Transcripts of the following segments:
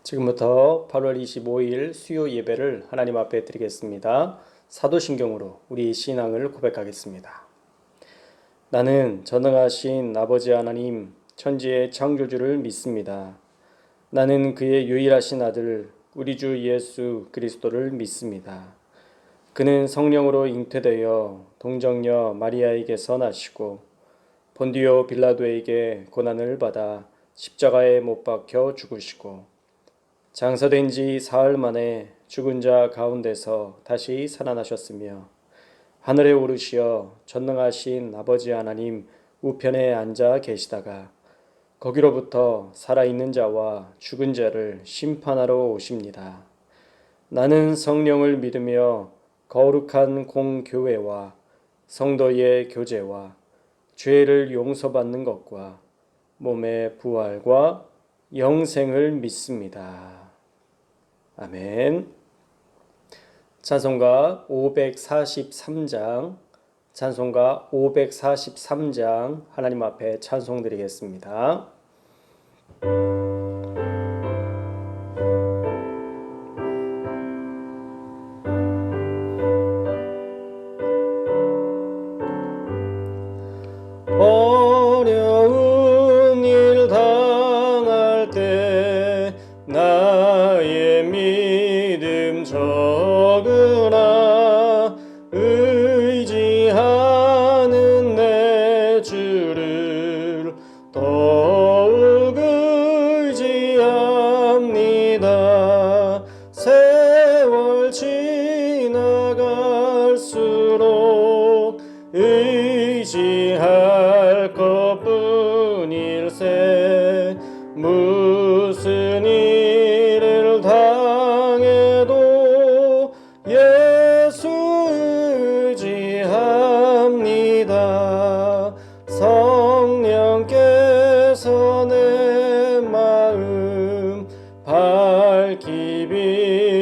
지금부터 8월 25일 수요 예배를 하나님 앞에 드리겠습니다. 사도신경으로 우리 신앙을 고백하겠습니다. 나는 전능하신 아버지 하나님 천지의 창조주를 믿습니다. 나는 그의 유일하신 아들 우리 주 예수 그리스도를 믿습니다. 그는 성령으로 잉태되어 동정녀 마리아에게서 나시고 본디오 빌라도에게 고난을 받아 십자가에 못 박혀 죽으시고 장사된 지 사흘 만에 죽은 자 가운데서 다시 살아나셨으며 하늘에 오르시어 전능하신 아버지 하나님 우편에 앉아 계시다가 거기로부터 살아있는 자와 죽은 자를 심판하러 오십니다. 나는 성령을 믿으며 거룩한 공교회와 성도의 교제와 죄를 용서받는 것과 몸의 부활과 영생을 믿습니다. 아멘. 찬송가 543장 하나님 앞에 찬송드리겠습니다. 어려운 일 당할 때 나의 믿음 적으나 의지하는 내 주를 더욱 의지합니다. 세월 지나갈수록 의지할 것뿐일세. 무슨 일을 당해도 예수 의지합니다. 성령께서 내 마음 밝히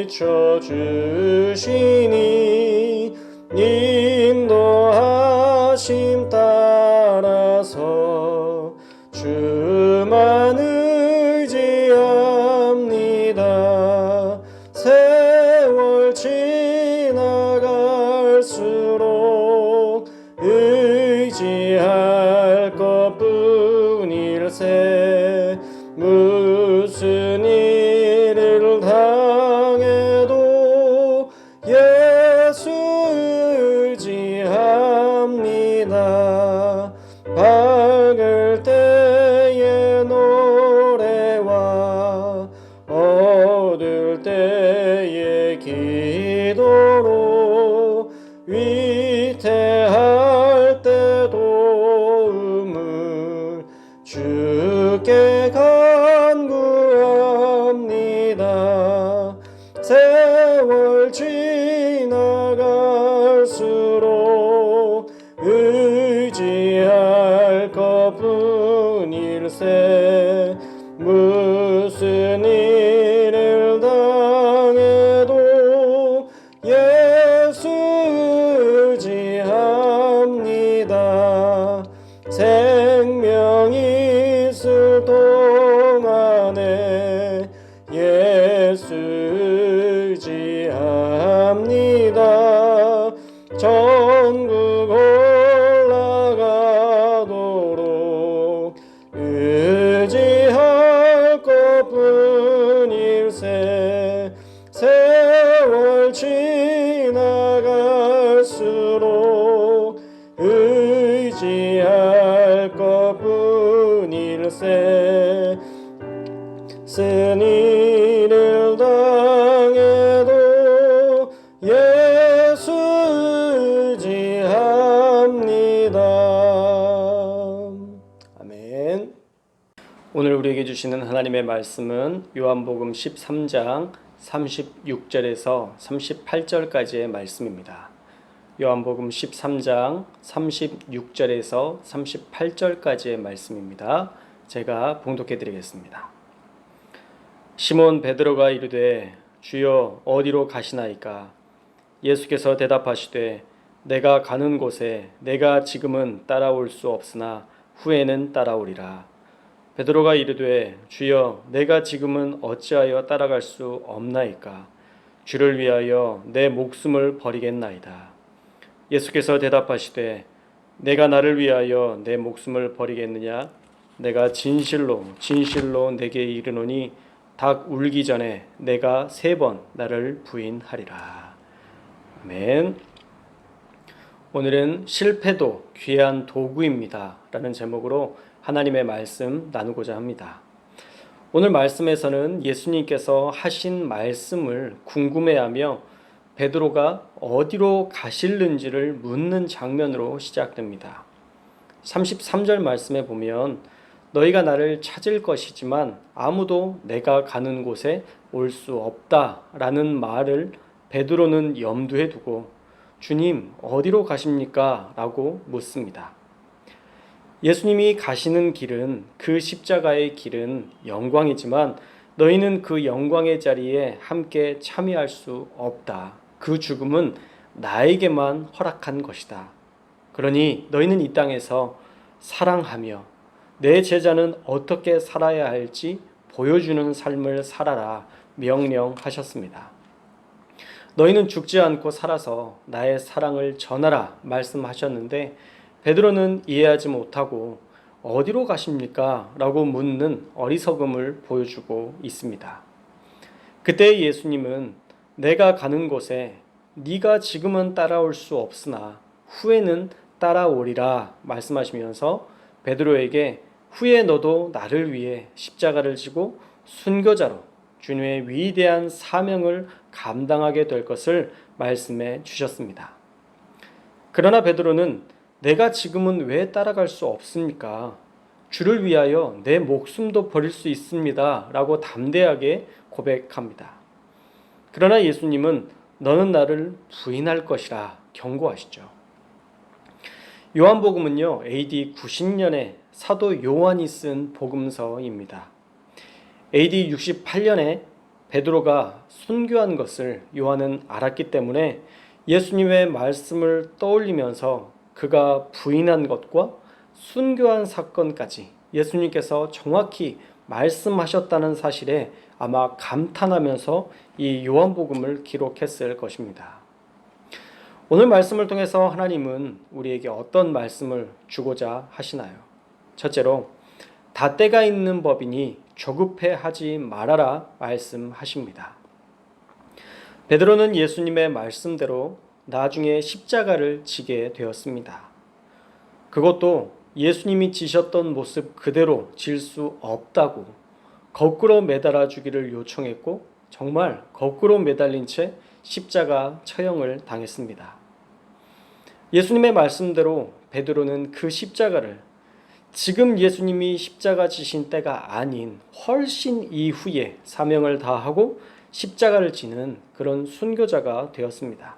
비춰주시니 인도하심 따라서 주만 의지합니다. 세월 지나갈수록 의지할 것뿐일세. 무슨 일을 당해도 예수 의지합니다. 밝을 때의 노래와 어두울 때의 기도로 위태할 때 도움을 주께 간구합니다. 세월 지나갈수록 의지할 것뿐일세. 무슨 일을 당해도 예수 의지합니다. 생명이 있을 동안에 예수 의지합니다. 전국 올라가도록 의지할 것뿐일세. 세월 지나갈수록 의지할 것뿐일세. 쓴 일을 당해도 예수 의지합니다. 아멘. 오늘 우리에게 주시는 하나님의 말씀은 요한복음 13장 36절에서 38절까지의 말씀입니다. 요한복음 13장 36절에서 38절까지의 말씀입니다. 제가 봉독해 드리겠습니다. 시몬 베드로가 이르되 주여 어디로 가시나이까? 예수께서 대답하시되 내가 가는 곳에 내가 지금은 따라올 수 없으나 후에는 따라오리라. 베드로가 이르되 주여 내가 지금은 어찌하여 따라갈 수 없나이까. 주를 위하여 내 목숨을 버리겠나이다. 예수께서 대답하시되 내가 나를 위하여 내 목숨을 버리겠느냐. 내가 진실로 진실로 내게 이르노니 닭 울기 전에 내가 3번 나를 부인하리라. 아멘. 오늘은 실패도 귀한 도구입니다 라는 제목으로 하나님의 말씀 나누고자 합니다. 오늘 말씀에서는 예수님께서 하신 말씀을 궁금해하며 베드로가 어디로 가실는지를 묻는 장면으로 시작됩니다. 33절 말씀에 보면 너희가 나를 찾을 것이지만 아무도 내가 가는 곳에 올 수 없다 라는 말을 베드로는 염두에 두고 주님 어디로 가십니까? 라고 묻습니다. 예수님이 가시는 길은, 그 십자가의 길은 영광이지만 너희는 그 영광의 자리에 함께 참여할 수 없다. 그 죽음은 나에게만 허락한 것이다. 그러니 너희는 이 땅에서 사랑하며 내 제자는 어떻게 살아야 할지 보여주는 삶을 살아라 명령하셨습니다. 너희는 죽지 않고 살아서 나의 사랑을 전하라 말씀하셨는데 베드로는 이해하지 못하고 어디로 가십니까? 라고 묻는 어리석음을 보여주고 있습니다. 그때 예수님은 내가 가는 곳에 네가 지금은 따라올 수 없으나 후에는 따라오리라 말씀하시면서 베드로에게 후에 너도 나를 위해 십자가를 지고 순교자로 주님의 위대한 사명을 감당하게 될 것을 말씀해 주셨습니다. 그러나 베드로는 내가 지금은 왜 따라갈 수 없습니까? 주를 위하여 내 목숨도 버릴 수 있습니다 라고 담대하게 고백합니다. 그러나 예수님은 너는 나를 부인할 것이라 경고하시죠. 요한복음은요, AD 90년에 사도 요한이 쓴 복음서입니다. AD 68년에 베드로가 순교한 것을 요한은 알았기 때문에 예수님의 말씀을 떠올리면서 그가 부인한 것과 순교한 사건까지 예수님께서 정확히 말씀하셨다는 사실에 아마 감탄하면서 이 요한복음을 기록했을 것입니다. 오늘 말씀을 통해서 하나님은 우리에게 어떤 말씀을 주고자 하시나요? 첫째로 다 때가 있는 법이니 조급해 하지 말아라 말씀하십니다. 베드로는 예수님의 말씀대로 나중에 십자가를 지게 되었습니다. 그것도 예수님이 지셨던 모습 그대로 질 수 없다고 거꾸로 매달아 주기를 요청했고 정말 거꾸로 매달린 채 십자가 처형을 당했습니다. 예수님의 말씀대로 베드로는 그 십자가를 지금 예수님이 십자가 지신 때가 아닌 훨씬 이후에 사명을 다하고 십자가를 지는 그런 순교자가 되었습니다.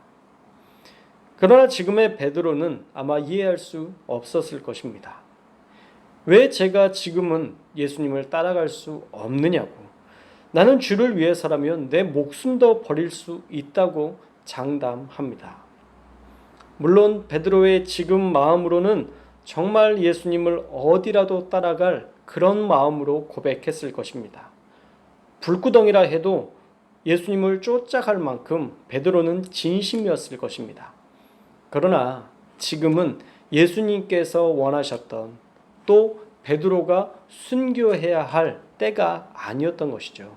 그러나 지금의 베드로는 아마 이해할 수 없었을 것입니다. 왜 제가 지금은 예수님을 따라갈 수 없느냐고, 나는 주를 위해서라면 내 목숨도 버릴 수 있다고 장담합니다. 물론 베드로의 지금 마음으로는 정말 예수님을 어디라도 따라갈 그런 마음으로 고백했을 것입니다. 불구덩이라 해도 예수님을 쫓아갈 만큼 베드로는 진심이었을 것입니다. 그러나 지금은 예수님께서 원하셨던 또 베드로가 순교해야 할 때가 아니었던 것이죠.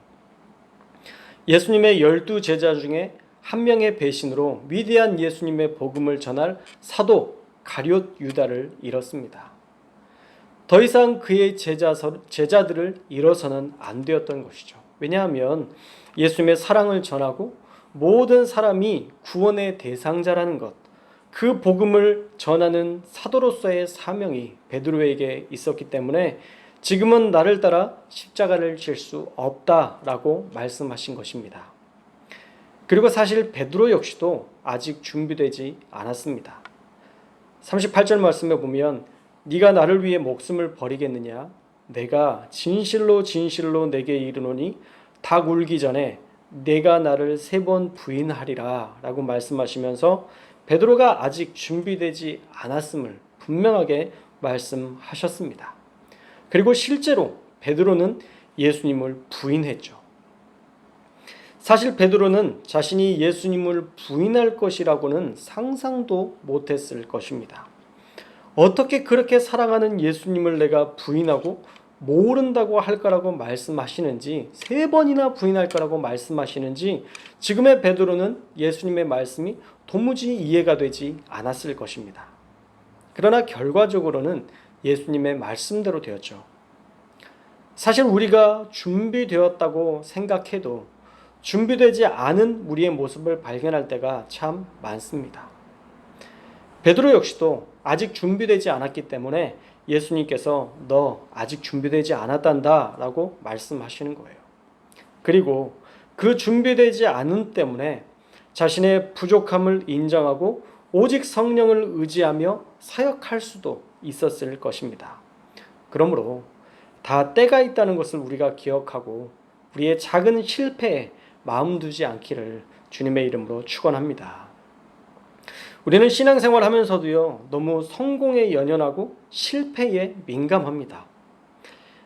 예수님의 12 제자 중에 한 명의 배신으로 위대한 예수님의 복음을 전할 사도 가룟 유다를 잃었습니다. 더 이상 그의 제자들을 잃어서는 안 되었던 것이죠. 왜냐하면 예수님의 사랑을 전하고 모든 사람이 구원의 대상자라는 것, 그 복음을 전하는 사도로서의 사명이 베드로에게 있었기 때문에 지금은 나를 따라 십자가를 질 수 없다라고 말씀하신 것입니다. 그리고 사실 베드로 역시도 아직 준비되지 않았습니다. 38절 말씀에 보면 네가 나를 위해 목숨을 버리겠느냐? 내가 진실로 진실로 내게 이르노니 닭 울기 전에 내가 나를 3번 부인하리라 라고 말씀하시면서 베드로가 아직 준비되지 않았음을 분명하게 말씀하셨습니다. 그리고 실제로 베드로는 예수님을 부인했죠. 사실 베드로는 자신이 예수님을 부인할 것이라고는 상상도 못했을 것입니다. 어떻게 그렇게 사랑하는 예수님을 내가 부인하고 모른다고 할 거라고 말씀하시는지, 3번이나 부인할 거라고 말씀하시는지 지금의 베드로는 예수님의 말씀이 도무지 이해가 되지 않았을 것입니다. 그러나 결과적으로는 예수님의 말씀대로 되었죠. 사실 우리가 준비되었다고 생각해도 준비되지 않은 우리의 모습을 발견할 때가 참 많습니다. 베드로 역시도 아직 준비되지 않았기 때문에 예수님께서 너 아직 준비되지 않았단다 라고 말씀하시는 거예요. 그리고 그 준비되지 않음 때문에 자신의 부족함을 인정하고 오직 성령을 의지하며 사역할 수도 있었을 것입니다. 그러므로 다 때가 있다는 것을 우리가 기억하고 우리의 작은 실패에 마음 두지 않기를 주님의 이름으로 축원합니다. 우리는 신앙생활 하면서도요, 너무 성공에 연연하고 실패에 민감합니다.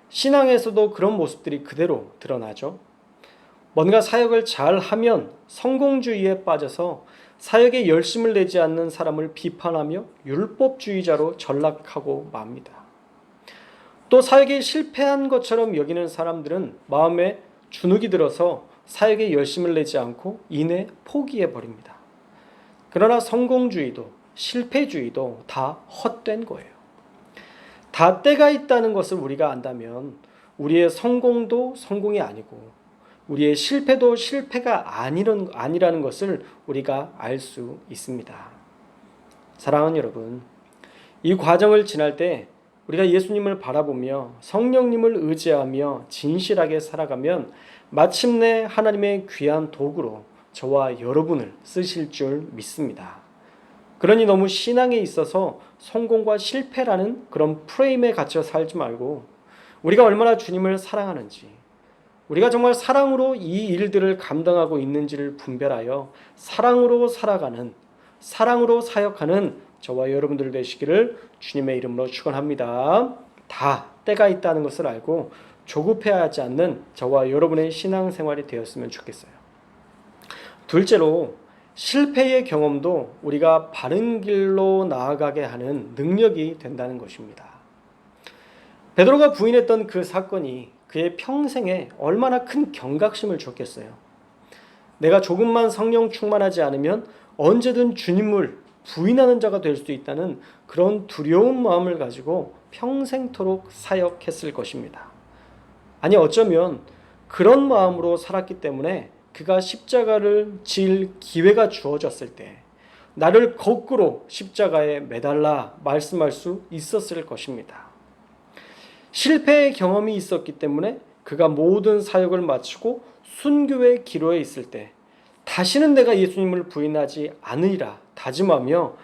신앙에서도 그런 모습들이 그대로 드러나죠. 뭔가 사역을 잘 하면 성공주의에 빠져서 사역에 열심을 내지 않는 사람을 비판하며 율법주의자로 전락하고 맙니다. 또 사역에 실패한 것처럼 여기는 사람들은 마음에 주눅이 들어서 사역에 열심을 내지 않고 이내 포기해 버립니다. 그러나 성공주의도 실패주의도 다 헛된 거예요. 다 때가 있다는 것을 우리가 안다면 우리의 성공도 성공이 아니고 우리의 실패도 실패가 아니라는 것을 우리가 알 수 있습니다. 사랑하는 여러분, 이 과정을 지날 때 우리가 예수님을 바라보며 성령님을 의지하며 진실하게 살아가면 마침내 하나님의 귀한 도구로 저와 여러분을 쓰실 줄 믿습니다. 그러니 너무 신앙에 있어서 성공과 실패라는 그런 프레임에 갇혀 살지 말고 우리가 얼마나 주님을 사랑하는지, 우리가 정말 사랑으로 이 일들을 감당하고 있는지를 분별하여 사랑으로 살아가는, 사랑으로 사역하는 저와 여러분들 되시기를 주님의 이름으로 축원합니다. 다 때가 있다는 것을 알고 조급해하지 않는 저와 여러분의 신앙생활이 되었으면 좋겠어요. 둘째로, 실패의 경험도 우리가 바른 길로 나아가게 하는 능력이 된다는 것입니다. 베드로가 부인했던 그 사건이 그의 평생에 얼마나 큰 경각심을 줬겠어요. 내가 조금만 성령 충만하지 않으면 언제든 주님을 부인하는 자가 될 수도 있다는 그런 두려운 마음을 가지고 평생토록 사역했을 것입니다. 아니, 어쩌면 그런 마음으로 살았기 때문에 그가 십자가를 질 기회가 주어졌을 때 나를 거꾸로 십자가에 매달라 말씀할 수 있었을 것입니다. 실패의 경험이 있었기 때문에 그가 모든 사역을 마치고 순교의 기로에 있을 때 다시는 내가 예수님을 부인하지 않으리라 다짐하며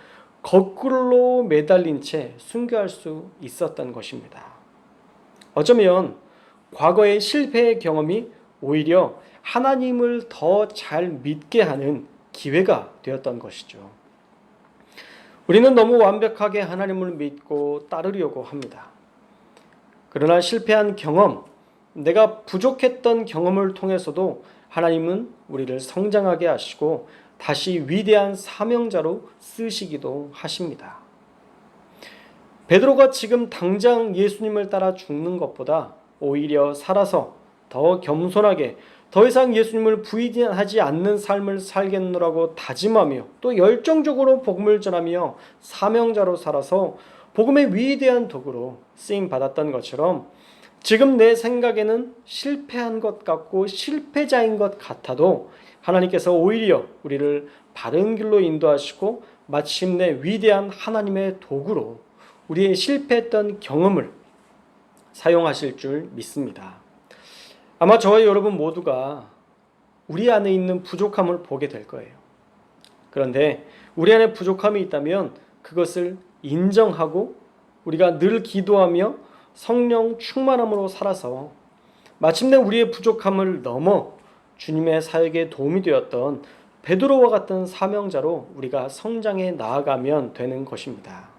거꾸로 매달린 채 순교할 수 있었던 것입니다. 어쩌면 과거의 실패의 경험이 오히려 하나님을 더 잘 믿게 하는 기회가 되었던 것이죠. 우리는 너무 완벽하게 하나님을 믿고 따르려고 합니다. 그러나 실패한 경험, 내가 부족했던 경험을 통해서도 하나님은 우리를 성장하게 하시고 다시 위대한 사명자로 쓰시기도 하십니다. 베드로가 지금 당장 예수님을 따라 죽는 것보다 오히려 살아서 더 겸손하게 더 이상 예수님을 부인하지 않는 삶을 살겠노라고 다짐하며 또 열정적으로 복음을 전하며 사명자로 살아서 복음의 위대한 도구로 쓰임 받았던 것처럼 지금 내 생각에는 실패한 것 같고 실패자인 것 같아도 하나님께서 오히려 우리를 바른 길로 인도하시고 마침내 위대한 하나님의 도구로 우리의 실패했던 경험을 사용하실 줄 믿습니다. 아마 저와 여러분 모두가 우리 안에 있는 부족함을 보게 될 거예요. 그런데 우리 안에 부족함이 있다면 그것을 인정하고 우리가 늘 기도하며 성령 충만함으로 살아서 마침내 우리의 부족함을 넘어 주님의 사역에 도움이 되었던 베드로와 같은 사명자로 우리가 성장해 나아가면 되는 것입니다.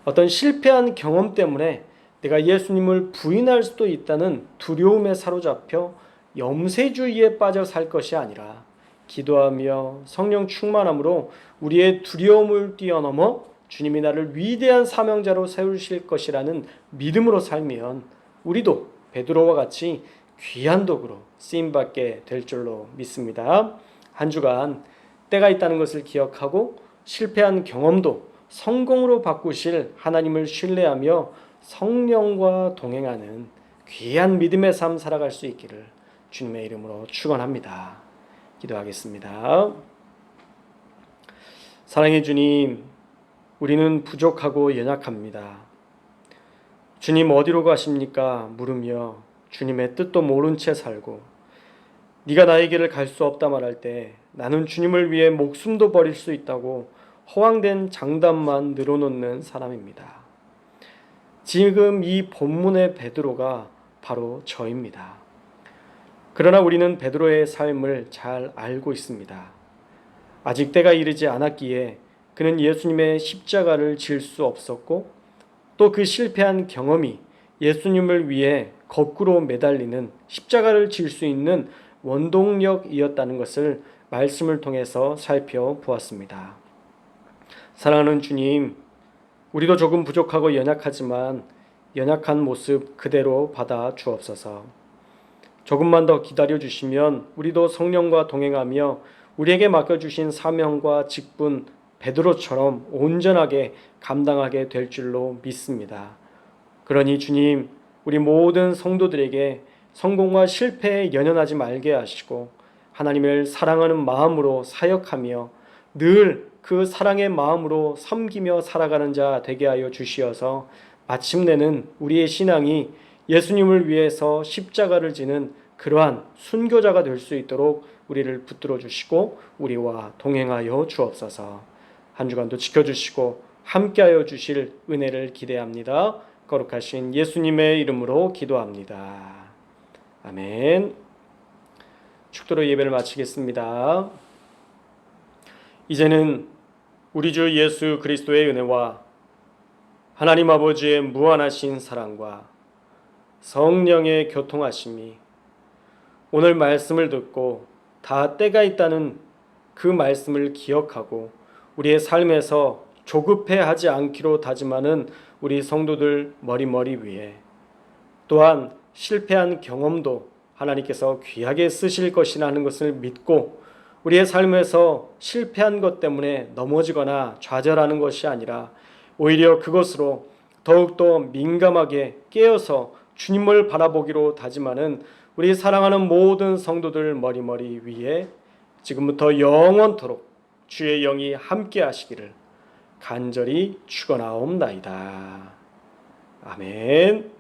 어떤 실패한 경험 때문에 내가 예수님을 부인할 수도 있다는 두려움에 사로잡혀 염세주의에 빠져 살 것이 아니라 기도하며 성령 충만함으로 우리의 두려움을 뛰어넘어 주님이 나를 위대한 사명자로 세우실 것이라는 믿음으로 살면 우리도 베드로와 같이 귀한 도구로 쓰임받게 될 줄로 믿습니다. 한 주간 때가 있다는 것을 기억하고 실패한 경험도 성공으로 바꾸실 하나님을 신뢰하며 성령과 동행하는 귀한 믿음의 삶 살아갈 수 있기를 주님의 이름으로 축원합니다. 기도하겠습니다. 사랑의 주님, 우리는 부족하고 연약합니다. 주님 어디로 가십니까? 물으며 주님의 뜻도 모른 채 살고 네가 나의 길을 갈 수 없다 말할 때 나는 주님을 위해 목숨도 버릴 수 있다고 허황된 장담만 늘어놓는 사람입니다. 지금 이 본문의 베드로가 바로 저입니다. 그러나 우리는 베드로의 삶을 잘 알고 있습니다. 아직 때가 이르지 않았기에 그는 예수님의 십자가를 질 수 없었고 또 그 실패한 경험이 예수님을 위해 거꾸로 매달리는 십자가를 질 수 있는 원동력이었다는 것을 말씀을 통해서 살펴보았습니다. 사랑하는 주님, 우리도 조금 부족하고 연약하지만 연약한 모습 그대로 받아 주옵소서. 조금만 더 기다려 주시면 우리도 성령과 동행하며 우리에게 맡겨주신 사명과 직분 베드로처럼 온전하게 감당하게 될 줄로 믿습니다. 그러니 주님, 우리 모든 성도들에게 성공과 실패에 연연하지 말게 하시고 하나님을 사랑하는 마음으로 사역하며 늘 그 사랑의 마음으로 섬기며 살아가는 자 되게 하여 주시어서 마침내는 우리의 신앙이 예수님을 위해서 십자가를 지는 그러한 순교자가 될 수 있도록 우리를 붙들어 주시고 우리와 동행하여 주옵소서. 한 주간도 지켜주시고 함께하여 주실 은혜를 기대합니다. 거룩하신 예수님의 이름으로 기도합니다. 아멘. 축도로 예배를 마치겠습니다. 이제는 우리 주 예수 그리스도의 은혜와 하나님 아버지의 무한하신 사랑과 성령의 교통하심이 오늘 말씀을 듣고 다 때가 있다는 그 말씀을 기억하고 우리의 삶에서 조급해하지 않기로 다짐하는 우리 성도들 머리머리 위에 또한 실패한 경험도 하나님께서 귀하게 쓰실 것이라는 것을 믿고 우리의 삶에서 실패한 것 때문에 넘어지거나 좌절하는 것이 아니라 오히려 그것으로 더욱더 민감하게 깨어서 주님을 바라보기로 다짐하는 우리 사랑하는 모든 성도들 머리머리 위에 지금부터 영원토록 주의 영이 함께 하시기를 간절히 축원하옵나이다. 아멘.